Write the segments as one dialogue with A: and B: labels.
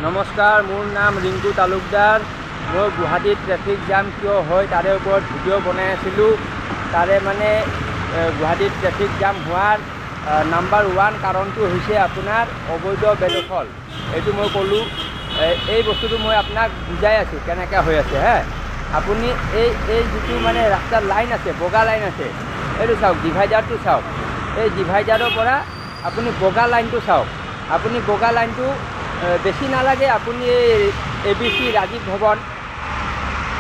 A: নমস্কাৰ, মোৰ নাম ৰিংকু তালুকদাৰ। মই গুৱাহাটীত ট্ৰেফিক জাম কিয় হয় তাৰে ওপৰত ভিডিঅ' বনাই আছিলোঁ। তাৰে মানে গুৱাহাটীত ট্ৰেফিক জাম হোৱাৰ নাম্বাৰ 1 কাৰণটো হৈছে আপোনাৰ অবৈধ বেদখল। এইটো মই ক'লোঁ। এই বস্তুটো মই আপোনাক বুজাই আছোঁ কেনেকৈ হৈ আছে হে। আপুনি এই যিটো মানে ৰাস্তাৰ লাইন আছে, বগা লাইন আছে, এইটো চাওক, ডিভাইডাৰটো চাওক। এই ডিভাইডাৰৰ পৰা আপুনি বগা লাইনটো চাওক। আপুনি বগা লাইনটো বেছি নালাগে, আপুনি এই ABC ৰাজীৱ ভৱন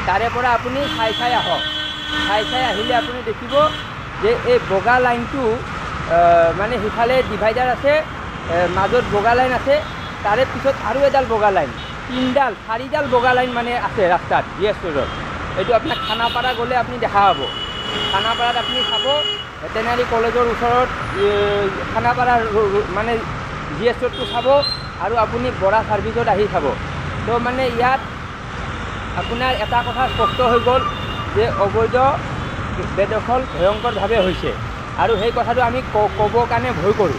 A: তাৰে পৰা আপুনি চাই আহক। চাই আহিলে আপুনি দেখিব যে এই বগা লাইনটো মানে সিফালে ডিভাইডাৰ আছে, মাজত বগা লাইন আছে, তাৰে পিছত আৰু এডাল বগা লাইন, 4ডাল বগা লাইন মানে আছে ৰাস্তাত GS ৰোডত। এইটো আপোনাক খানাপাৰা গ'লে আপুনি দেখা পাব। খানাপাৰাত আপুনি চাব, ভেটেনাৰী কলেজৰ ওচৰত খানাপাৰা মানে GS ৰোডটো চাব, আৰু আপুনি বৰা ছাৰ্ভিচত আহি চাব। তো মানে ইয়াত আপোনাৰ এটা কথা স্পষ্ট হৈ গ'ল যে অবৈধ বেদখল ভয়ংকৰভাৱে হৈছে, আৰু সেই কথাটো আমি ক'বৰ কাৰণে ভয় কৰোঁ।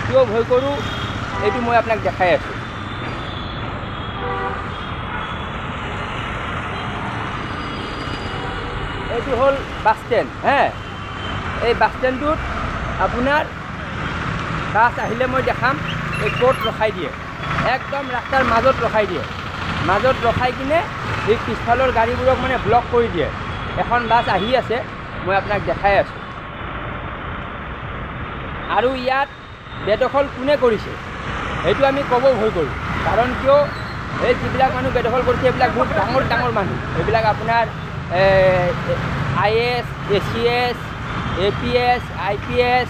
A: কিয় ভয় কৰোঁ এইটো মই আপোনাক দেখাই আছোঁ। এইটো হ'ল বাছ ষ্টেণ্ড হে। এই বাছ ষ্টেণ্ডটোত আপোনাৰ বাছ আহিলে মই দেখাম, এই ক'ত ৰখাই দিয়ে, একদম ৰাস্তাৰ মাজত ৰখাই দিয়ে। মাজত ৰখাই কিনে এই পিছফালৰ গাড়ীবোৰক মানে ব্লক কৰি দিয়ে। এখন বাছ আহি আছে, মই আপোনাক দেখাই আছোঁ। আৰু ইয়াত বেদখল কোনে কৰিছে সেইটো আমি ক'ব ভয় কৰোঁ। কাৰণ কিয়, এই যিবিলাক মানুহ বেদখল কৰিছে এইবিলাক বহুত ডাঙৰ মানুহ। এইবিলাক আপোনাৰ IAS, ACS, APS, IPS,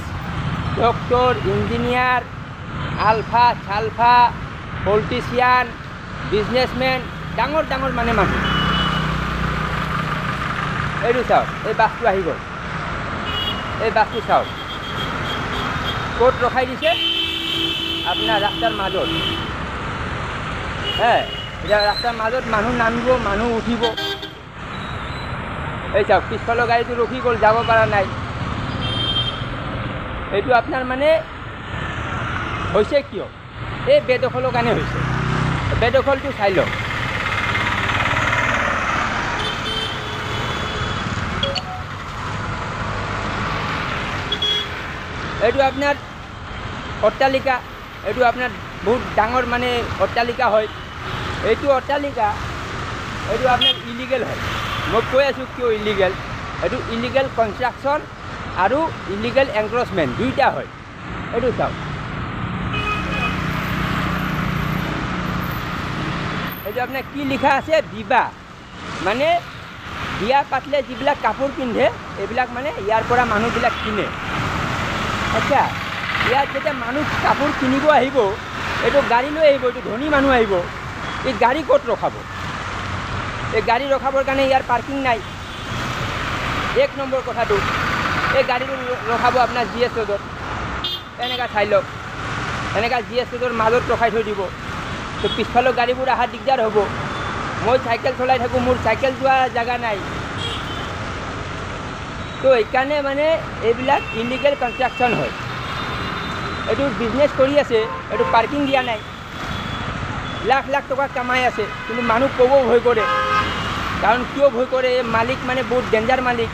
A: doctor, engineer, আলফা চালফা, পলিটিচিয়ান, বিজনেছমেন, ডাঙৰ মানে মানুহ। এইটো চাওক, এই বাছটো আহি গ'ল। এই বাছটো চাওক ক'ত ৰখাই দিছে, আপোনাৰ ৰাস্তাৰ মাজত হে। এতিয়া ৰাস্তাৰ মাজত মানুহ নামিব, মানুহ উঠিব। এই চাওক, পিছফালৰ গাড়ীটো ৰখি গ'ল, যাব পৰা নাই। এইটো আপোনাৰ মানে হৈছে কিয়, এই বেদখলৰ কাৰণে হৈছে। বেদখলটো চাই লওক। এইটো আপোনাৰ অট্টালিকা, এইটো আপোনাৰ বহুত ডাঙৰ মানে অট্টালিকা হয়। এইটো অট্টালিকা, এইটো আপোনাৰ ইলিগেল হয়। মই কৈ আছোঁ কিয় ইলিগেল। এইটো ইলিগেল কনষ্ট্ৰাকশ্যন আৰু ইলিগেল এনক্ৰচমেণ্ট দুইটা হয়। এইটো চাওক, এইটো আপোনাৰ কি লিখা আছে, বিবাহ মানে বিয়া পাতিলে যিবিলাক কাপোৰ পিন্ধে এইবিলাক মানে ইয়াৰ পৰা মানুহবিলাক কিনে। আচ্ছা, ইয়াত যেতিয়া মানুহ কাপোৰ কিনিব আহিব, এইটো গাড়ী লৈ আহিব, এইটো ধনী মানুহ আহিব, এই গাড়ী ক'ত ৰখাব? এই গাড়ী ৰখাবৰ কাৰণে ইয়াৰ পাৰ্কিং নাই। 1 নম্বৰ কথাটো, এই গাড়ীটো ৰখাব আপোনাৰ GS ৰোডত। এনেকুৱা চাই লওক, এনেকুৱা GS ৰোডৰ মাজত ৰখাই থৈ দিব। তো পিছফালৰ গাড়ীবোৰ অহা দিগদাৰ হ'ব। মই চাইকেল চলাই থাকোঁ, মোৰ চাইকেল যোৱা জেগা নাই। তো এইকাৰণে মানে এইবিলাক ইলিগেল কনষ্ট্ৰাকশ্যন হয়। এইটো বিজনেছ কৰি আছে, এইটো পাৰ্কিং দিয়া নাই, লাখ টকা কামাই আছে, কিন্তু মানুহ ক'ব ভয় কৰে। কাৰণ কিয় ভয় কৰে, এই মালিক মানে বহুত ডেঞ্জাৰ মালিক।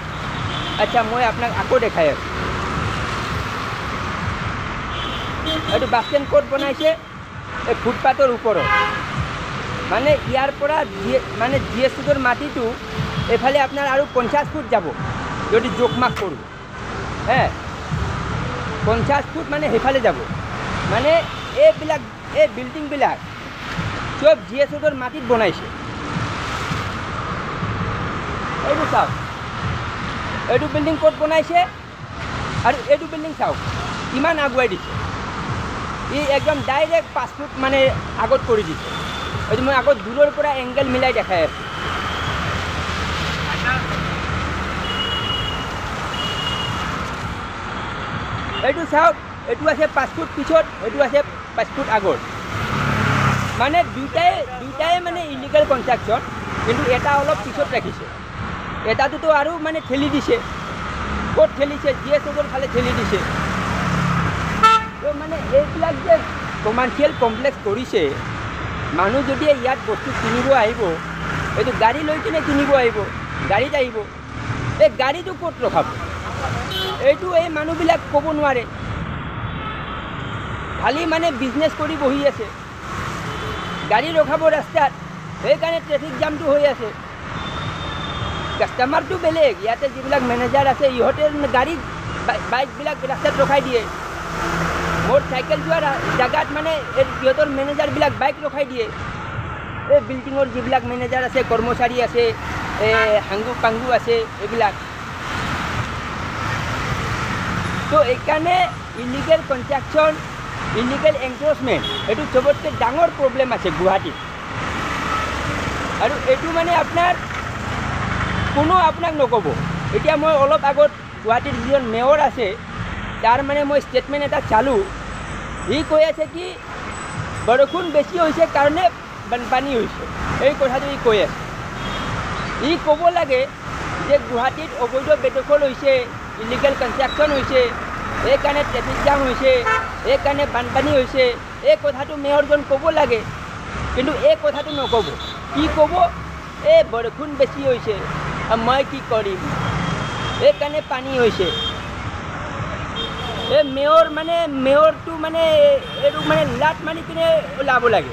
A: আচ্ছা, মই আপোনাক আকৌ দেখাই আছোঁ। এইটো বাছ ষ্টেণ্ড ক'ত বনাইছে, এই ফুটপাথৰ ওপৰত। মানে ইয়াৰ পৰা মানে GS ৰোডৰ মাটিটো এইফালে আপোনাৰ আৰু 50 ফুট যাব যদি জোখমাখ কৰোঁ হে। 50 ফুট মানে সেইফালে যাব। মানে এইবিলাক এই বিল্ডিংবিলাক চব GS ৰোডৰ মাটিত বনাইছে। এইটো চাওক, এইটো বিল্ডিং ক'ত বনাইছে, আৰু এইটো বিল্ডিং চাওক কিমান আগুৱাই দিছে। ই একদম ডাইৰেক্ট 5 ফুট মানে আগত কৰি দিছে। এইটো মই আগত দূৰৰ পৰা এংগেল মিলাই দেখাই আছোঁ। এইটো চাওক, এইটো আছে 5 ফুট পিছত, এইটো আছে 5 ফুট আগত। মানে দুইটাই মানে ইলিগেল কনষ্ট্ৰাকশ্যন, কিন্তু এটা অলপ পিছত ৰাখিছে। এটাটোতো আৰু মানে ঠেলি দিছে। ক'ত ঠেলিছে, GS ৰোডৰ ফালে ঠেলি দিছে। তো মানে এইবিলাক যে কমাৰ্চিয়েল কমপ্লেক্স কৰিছে, মানুহ যদি ইয়াত বস্তু কিনিব আহিব এইটো গাড়ী লৈ কিনে কিনিব আহিব গাড়ীত আহিব এই গাড়ীটো ক'ত ৰখাব এইটো এই মানুহবিলাক ক'ব নোৱাৰে খালি মানে বিজনেছ কৰি বহি আছে গাড়ী ৰখাব ৰাস্তাত সেইকাৰণে ট্ৰেফিক জামটো হৈ আছে কাষ্টমাৰটো বেলেগ ইয়াতে যিবিলাক মেনেজাৰ আছে ইহঁতে গাড়ী বাইকবিলাক ৰাস্তাত ৰখাই দিয়ে মোৰ চাইকেল যোৱাৰ জেগাত মানে সিহঁতৰ মেনেজাৰবিলাক বাইক ৰখাই দিয়ে এই বিল্ডিঙৰ যিবিলাক মেনেজাৰ আছে কৰ্মচাৰী আছে হাংগু পাংগু আছে এইবিলাক তো এইকাৰণে ইলিগেল কনষ্ট্ৰাকশ্যন ইলিগেল এনক্ৰ'চমেণ্ট এইটো চবতকৈ ডাঙৰ প্ৰব্লেম আছে গুৱাহাটীত আৰু এইটো মানে আপোনাৰ কোনো আপোনাক নক'ব এতিয়া মই অলপ আগত গুৱাহাটীৰ যিজন মেয়ৰ আছে তাৰ মানে মই ষ্টেটমেণ্ট এটা চালোঁ সি কৈ আছে কি বৰষুণ বেছি হৈছে কাৰণে বানপানী হৈছে এই কথাটো সি কৈ আছে ই ক'ব লাগে যে গুৱাহাটীত অবৈধ বেদখল হৈছে ইলিগেল কনষ্ট্ৰাকশ্যন হৈছে সেইকাৰণে ট্ৰেফিক জাম হৈছে সেইকাৰণে বানপানী হৈছে এই কথাটো মেয়ৰজন ক'ব লাগে কিন্তু এই কথাটো নক'ব কি ক'ব এই বৰষুণ বেছি হৈছে মই কি কৰিম সেইকাৰণে পানী হৈছে এই মেয়ৰটো মানে এইটো মানে লাট মাৰি কিনে ওলাব লাগে